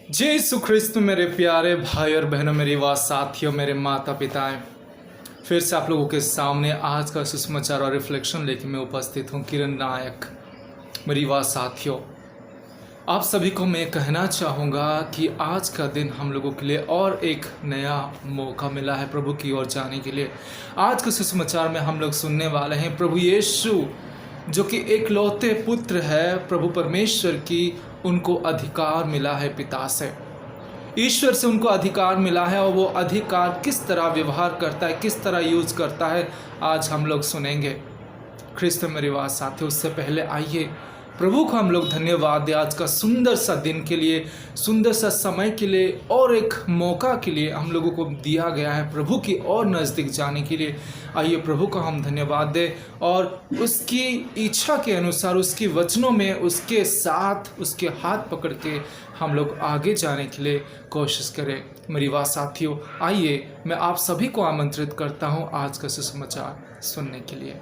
जय यीशु ख्रिस्त मेरे प्यारे भाई और बहनों, मेरी वाह साथियों, मेरे माता पिताएं, फिर से आप लोगों के सामने आज का सुसमाचार और रिफ्लेक्शन लेके मैं उपस्थित हूँ। किरण नायक। मेरी वाह साथियों, आप सभी को मैं कहना चाहूँगा कि आज का दिन हम लोगों के लिए और एक नया मौका मिला है प्रभु की ओर जाने के लिए। आज के सुसमाचार में हम लोग सुनने वाले हैं प्रभु यीशु जो कि एकलौते पुत्र है प्रभु परमेश्वर की, उनको अधिकार मिला है पिता से, ईश्वर से उनको अधिकार मिला है। और वो अधिकार किस तरह व्यवहार करता है, किस तरह यूज करता है, आज हम लोग सुनेंगे। ख्रिस्त मेरी बात साथियों, उससे पहले आइए प्रभु को हम लोग धन्यवाद दें आज का सुंदर सा दिन के लिए, सुंदर सा समय के लिए, और एक मौका के लिए हम लोगों को दिया गया है प्रभु की और नज़दीक जाने के लिए। आइए प्रभु को हम धन्यवाद दें और उसकी इच्छा के अनुसार, उसकी वचनों में उसके साथ, उसके हाथ पकड़ के हम लोग आगे जाने के लिए कोशिश करें। मेरी बात साथियों, आइए मैं आप सभी को आमंत्रित करता हूँ आज का सुसमाचार सुनने के लिए।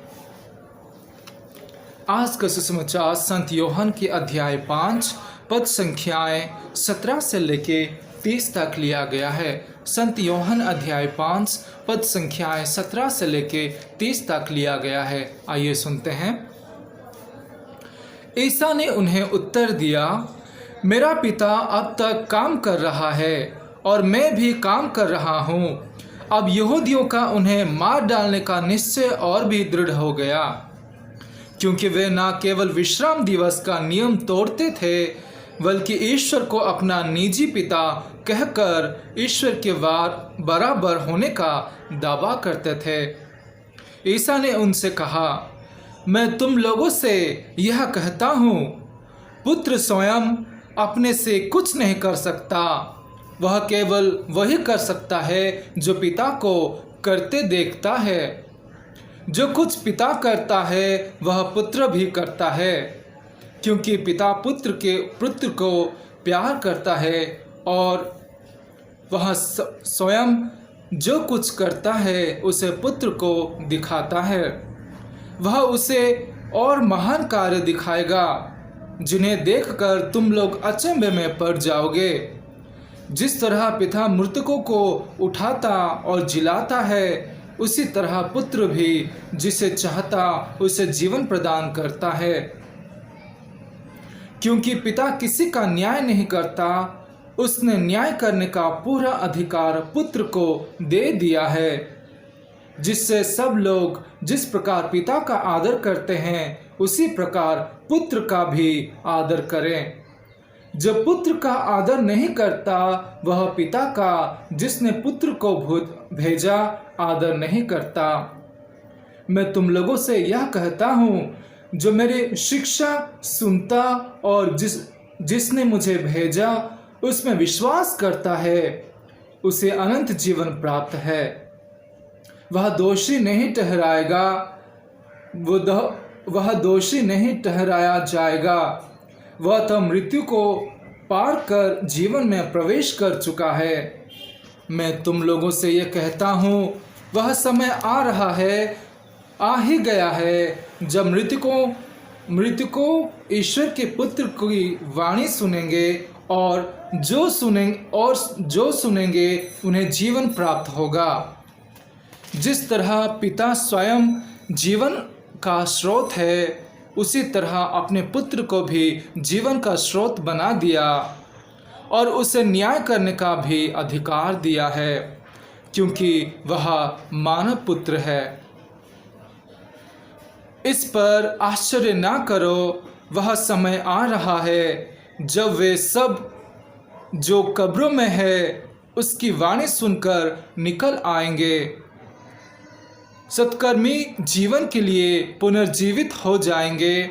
आज का सुसमाचार संत यूहन्ना के अध्याय 5 पद संख्याएं 17 से लेके 30 तक लिया गया है। संत यूहन्ना अध्याय 5 पद संख्याएं 17 से लेके 30 तक लिया गया है। आइए सुनते हैं। ईसा ने उन्हें उत्तर दिया, मेरा पिता अब तक काम कर रहा है और मैं भी काम कर रहा हूँ। अब यहूदियों का उन्हें मार डालने का निश्चय और भी दृढ़ हो गया, क्योंकि वे न केवल विश्राम दिवस का नियम तोड़ते थे, बल्कि ईश्वर को अपना निजी पिता कहकर ईश्वर के बराबर होने का दावा करते थे। ईसा ने उनसे कहा, मैं तुम लोगों से यह कहता हूँ, पुत्र स्वयं अपने से कुछ नहीं कर सकता, वह केवल वही कर सकता है जो पिता को करते देखता है। जो कुछ पिता करता है वह पुत्र भी करता है, क्योंकि पिता पुत्र को प्यार करता है, और वह स्वयं जो कुछ करता है उसे पुत्र को दिखाता है। वह उसे और महान कार्य दिखाएगा, जिन्हें देखकर तुम लोग अचंभे में पड़ जाओगे। जिस तरह पिता मृतकों को उठाता और जिलाता है, उसी तरह पुत्र भी जिसे चाहता उसे जीवन प्रदान करता है। क्योंकि पिता किसी का न्याय नहीं करता, उसने न्याय करने का पूरा अधिकार पुत्र को दे दिया है, जिससे सब लोग जिस प्रकार पिता का आदर करते हैं उसी प्रकार पुत्र का भी आदर करें। जब पुत्र का आदर नहीं करता, वह पिता का जिसने पुत्र को भेजा आदर नहीं करता। मैं तुम लोगों से यह कहता हूँ, जो मेरी शिक्षा सुनता और जिसने मुझे भेजा उसमें विश्वास करता है, उसे अनंत जीवन प्राप्त है। वह दोषी नहीं ठहराएगा, वह दोषी नहीं ठहराया जाएगा। वह तो मृत्यु को पार कर जीवन में प्रवेश कर चुका है। मैं तुम लोगों से ये कहता हूँ, वह समय आ रहा है, आ ही गया है, जब मृतकों ईश्वर के पुत्र की वाणी सुनेंगे, और जो सुनेंगे उन्हें जीवन प्राप्त होगा। जिस तरह पिता स्वयं जीवन का स्रोत है, उसी तरह अपने पुत्र को भी जीवन का स्रोत बना दिया, और उसे न्याय करने का भी अधिकार दिया है, क्योंकि वह मानव पुत्र है। इस पर आश्चर्य ना करो, वह समय आ रहा है जब वे सब जो कब्रों में है उसकी वाणी सुनकर निकल आएंगे। सत्कर्मी जीवन के लिए पुनर्जीवित हो जाएंगे,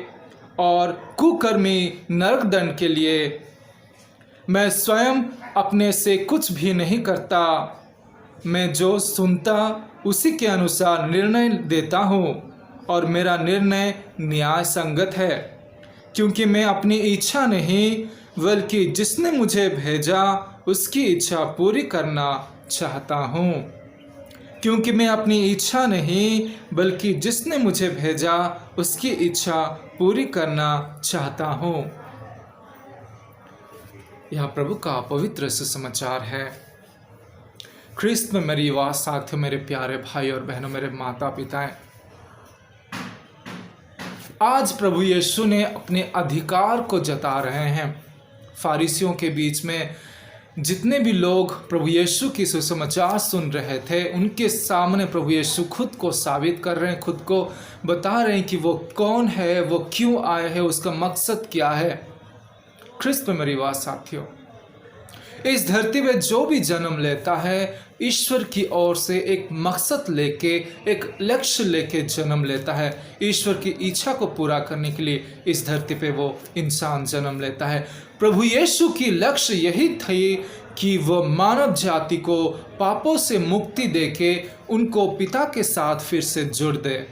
और कुकर्मी नरकदंड के लिए। मैं स्वयं अपने से कुछ भी नहीं करता, मैं जो सुनता उसी के अनुसार निर्णय देता हूँ, और मेरा निर्णय न्याय संगत है, क्योंकि मैं अपनी इच्छा नहीं बल्कि जिसने मुझे भेजा उसकी इच्छा पूरी करना चाहता हूँ। क्योंकि मैं अपनी इच्छा नहीं बल्कि जिसने मुझे भेजा उसकी इच्छा पूरी करना चाहता हूँ। यह प्रभु का पवित्र सुसमाचार है। ख्रिस्त में मेरी आवाज़ साथियों, मेरे प्यारे भाई और बहनों, मेरे माता पिताएं, आज प्रभु यीशु ने अपने अधिकार को जता रहे हैं। फारिसियों के बीच में जितने भी लोग प्रभु यीशु की सुसमाचार सुन रहे थे, उनके सामने प्रभु यीशु खुद को साबित कर रहे हैं, खुद को बता रहे हैं कि वो कौन है, वो क्यों आए हैं, उसका मकसद क्या है। ख्रिस्त में मेरी आवाज़ साथियों, इस धरती में जो भी जन्म लेता है, ईश्वर की ओर से एक मकसद लेके, एक लक्ष्य लेके जन्म लेता है। ईश्वर की इच्छा को पूरा करने के लिए इस धरती पे वो इंसान जन्म लेता है। प्रभु यीशु की लक्ष्य यही थी कि वो मानव जाति को पापों से मुक्ति देके उनको पिता के साथ फिर से जोड़ दे।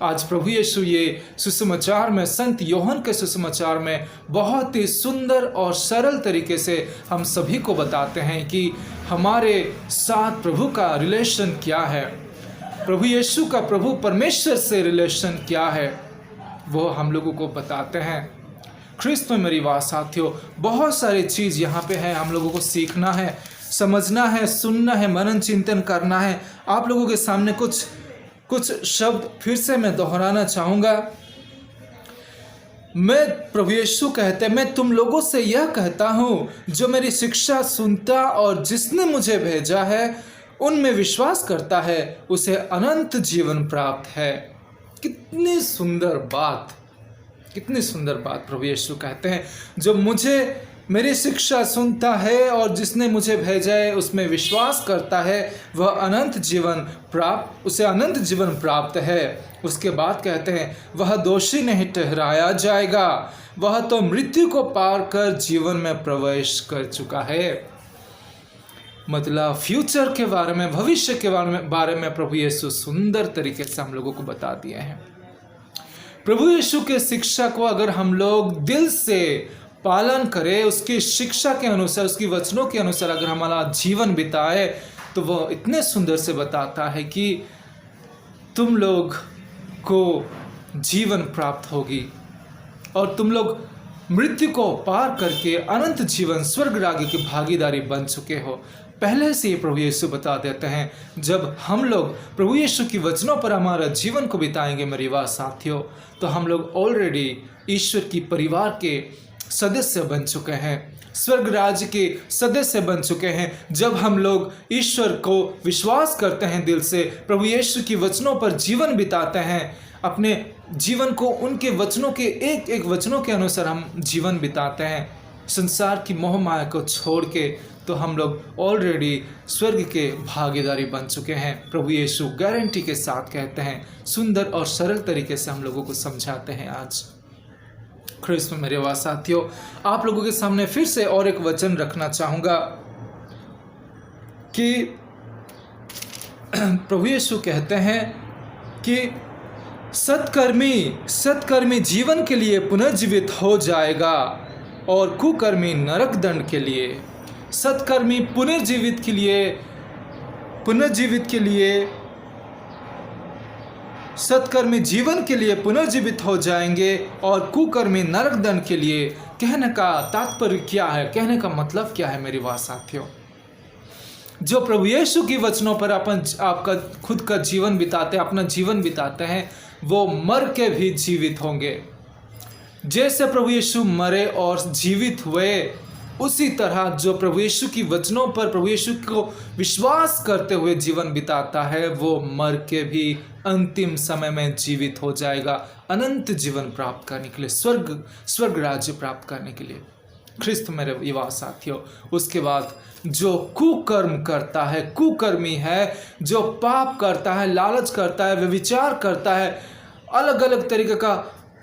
आज प्रभु यीशु ये सुसमाचार में, संत योहन के सुसमाचार में बहुत ही सुंदर और सरल तरीके से हम सभी को बताते हैं कि हमारे साथ प्रभु का रिलेशन क्या है, प्रभु यीशु का प्रभु परमेश्वर से रिलेशन क्या है, वो हम लोगों को बताते हैं। ख्रिस्त में मेरी बात साथियों, बहुत सारी चीज़ यहाँ पे है, हम लोगों को सीखना है, समझना है, सुनना है, मनन चिंतन करना है। आप लोगों के सामने कुछ शब्द फिर से मैं दोहराना चाहूँगा। मैं प्रभु यीशु कहते हैं, मैं तुम लोगों से यह कहता हूँ, जो मेरी शिक्षा सुनता और जिसने मुझे भेजा है उनमें विश्वास करता है, उसे अनंत जीवन प्राप्त है। कितनी सुंदर बात, कितनी सुंदर बात प्रभु यीशु कहते हैं, जो मुझे मेरी शिक्षा सुनता है और जिसने मुझे भेजा है उसमें विश्वास करता है, वह उसे अनंत जीवन प्राप्त है। उसके बाद कहते हैं, वह दोषी नहीं ठहराया जाएगा, वह तो मृत्यु को पार कर जीवन में प्रवेश कर चुका है। मतलब फ्यूचर के बारे में, भविष्य के बारे में प्रभु यीशु सुंदर तरीके से हम लोगों को बता दिए हैं। प्रभु यीशु के शिक्षा को अगर हम लोग दिल से पालन करें, उसकी शिक्षा के अनुसार, उसकी वचनों के अनुसार अगर हमारा जीवन बिताए, तो वो इतने सुंदर से बताता है कि तुम लोग को जीवन प्राप्त होगी और तुम लोग मृत्यु को पार करके अनंत जीवन, स्वर्ग राज्य की भागीदारी बन चुके हो। पहले से ही प्रभु यीशु बता देते हैं, जब हम लोग प्रभु यीशु की वचनों पर हमारा जीवन को बिताएंगे मेरी बात साथियों, तो हम लोग ऑलरेडी ईश्वर की परिवार के सदस्य बन चुके हैं, स्वर्ग राज्य के सदस्य बन चुके हैं। जब हम लोग ईश्वर को विश्वास करते हैं दिल से, प्रभु यीशु की वचनों पर जीवन बिताते हैं, अपने जीवन को उनके वचनों के एक एक वचनों के अनुसार हम जीवन बिताते हैं, संसार की मोह माया को छोड़ के, तो हम लोग ऑलरेडी स्वर्ग के भागीदारी बन चुके हैं। प्रभु यीशु गारंटी के साथ कहते हैं, सुंदर और सरल तरीके से हम लोगों को समझाते हैं। आज ख्रिस्त में मेरे वास साथियों, आप लोगों के सामने फिर से और एक वचन रखना चाहूँगा कि प्रभु यीशु कहते हैं कि सत्कर्मी जीवन के लिए पुनर्जीवित हो जाएगा और कुकर्मी नरक दंड के लिए। सत्कर्मी पुनर्जीवित के लिए सत्कर्मी जीवन के लिए पुनर्जीवित हो जाएंगे और कुकर्मी नरक दंड के लिए। कहने का तात्पर्य क्या है, कहने का मतलब क्या है मेरी बात साथियों? जो प्रभु यीशु की वचनों पर आपका खुद का जीवन बिताते, अपना जीवन बिताते हैं, वो मर के भी जीवित होंगे। जैसे प्रभु यीशु मरे और जीवित हुए, उसी तरह जो प्रभु यीशु की वचनों पर, प्रभु यीशु को विश्वास करते हुए जीवन बिताता है, वो मर के भी अंतिम समय में जीवित हो जाएगा, अनंत जीवन प्राप्त करने के लिए, स्वर्ग राज्य प्राप्त करने के लिए। ख्रिस्त मेरे युवा साथियों, उसके बाद जो कुकर्म करता है, कुकर्मी है, जो पाप करता है, लालच करता है, व्यभिचार करता है, अलग अलग तरीके का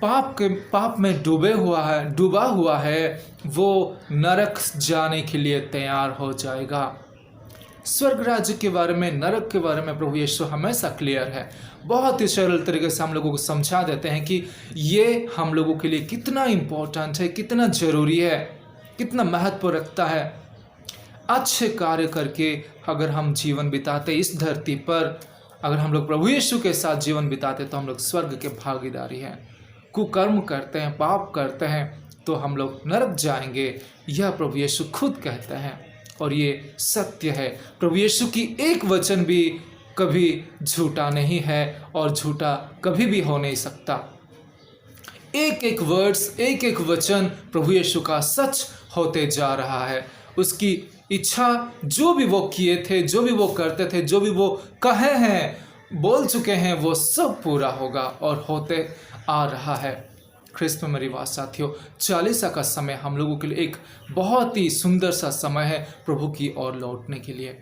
पाप में डूबा हुआ है, वो नरक जाने के लिए तैयार हो जाएगा। स्वर्ग राज्य के बारे में, नरक के बारे में प्रभु यीशु हमेशा क्लियर है, बहुत ही सरल तरीके से हम लोगों को समझा देते हैं कि ये हम लोगों के लिए कितना इम्पोर्टेंट है, कितना ज़रूरी है, कितना महत्व रखता है। अच्छे कार्य करके अगर हम जीवन बिताते इस धरती पर, अगर हम लोग प्रभु यीशु के साथ जीवन बिताते, तो हम लोग स्वर्ग के भागीदारी हैं। कुकर्म करते हैं, पाप करते हैं, तो हम लोग नरक जाएंगे। यह प्रभु यीशु खुद कहते हैं और ये सत्य है। प्रभु यीशु की एक वचन भी कभी झूठा नहीं है और झूठा कभी भी हो नहीं सकता। एक एक वर्ड्स, एक एक वचन प्रभु यीशु का सच होते जा रहा है। उसकी इच्छा जो भी वो किए थे, जो भी वो करते थे, जो भी वो कहे हैं, बोल चुके हैं, वो सब पूरा होगा और होते आ रहा है। ख्रिस्त में मेरी बात साथियों, चालीसा का समय हम लोगों के लिए एक बहुत ही सुंदर सा समय है प्रभु की ओर लौटने के लिए।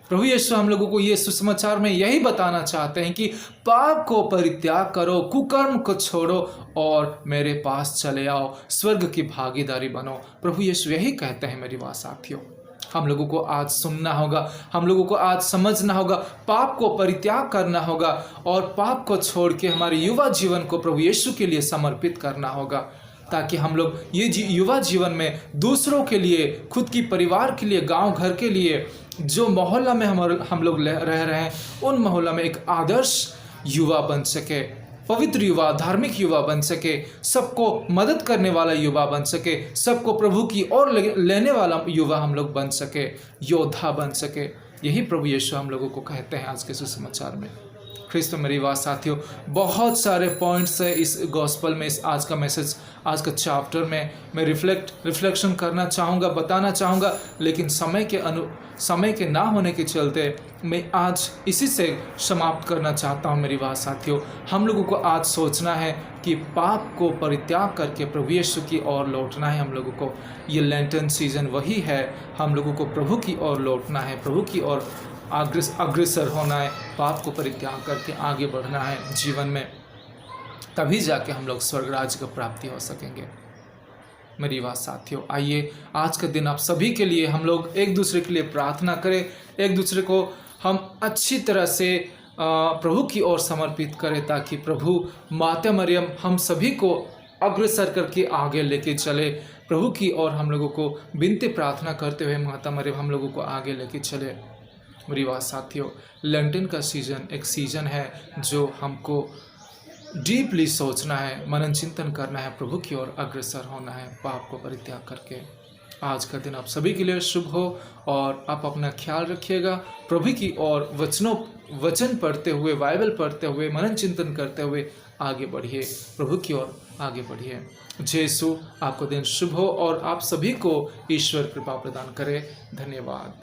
प्रभु यीशु हम लोगों को ये सुसमाचार में यही बताना चाहते हैं कि पाप को परित्याग करो, कुकर्म को छोड़ो और मेरे पास चले आओ, स्वर्ग की भागीदारी बनो। प्रभु यीशु यही कहते हैं मेरी बात साथियों। हम लोगों को आज सुनना होगा, हम लोगों को आज समझना होगा, पाप को परित्याग करना होगा और पाप को छोड़ के हमारे युवा जीवन को प्रभु यीशु के लिए समर्पित करना होगा, ताकि हम लोग ये युवा जीवन में दूसरों के लिए, खुद की परिवार के लिए, गांव घर के लिए, जो मोहल्ला में हम लोग रह रहे हैं, उन मोहल्ला में एक आदर्श युवा बन सके, पवित्र युवा, धार्मिक युवा बन सके, सबको मदद करने वाला युवा बन सके, सबको प्रभु की ओर लेने वाला युवा हम लोग बन सके, योद्धा बन सके। यही प्रभु यीशु हम लोगों को कहते हैं आज के सुसमाचार में। ख्रिस्त मेरी बात साथियों, बहुत सारे पॉइंट्स है इस गॉस्पल में, इस आज का मैसेज, आज का चैप्टर में मैं रिफ्लेक्शन करना चाहूँगा, बताना चाहूँगा, लेकिन समय के ना होने के चलते मैं आज इसी से समाप्त करना चाहता हूँ। मेरी बात साथियों, हम लोगों को आज सोचना है कि पाप को परित्याग करके प्रभु यीशु की ओर लौटना है। हम लोगों को ये लेंटन सीजन वही है, हम लोगों को प्रभु की ओर लौटना है, प्रभु की ओर अग्रसर होना है, पाप को परित्याग करके आगे बढ़ना है जीवन में, तभी जाके हम लोग स्वर्ग राज्य की प्राप्ति हो सकेंगे। मेरी बात साथियों, आइए आज का दिन आप सभी के लिए हम लोग एक दूसरे के लिए प्रार्थना करें, एक दूसरे को हम अच्छी तरह से प्रभु की ओर समर्पित करें, ताकि प्रभु माता मरियम हम सभी को अग्रसर करके आगे लेके चले। प्रभु की ओर हम लोगों को विनती प्रार्थना करते हुए माता मरियम हम लोगों को आगे लेके चले। मेरी बात साथियों, लंदन का सीज़न एक सीज़न है जो हमको डीपली सोचना है, मनन चिंतन करना है, प्रभु की ओर अग्रसर होना है, पाप को परित्याग करके। आज का दिन आप सभी के लिए शुभ हो और आप अपना ख्याल रखिएगा। प्रभु की ओर वचन पढ़ते हुए, बाइबल पढ़ते हुए, मनन चिंतन करते हुए आगे बढ़िए, प्रभु की ओर आगे बढ़िए। जय यीशु, आपको दिन शुभ हो और आप सभी को ईश्वर कृपा प्रदान करे। धन्यवाद।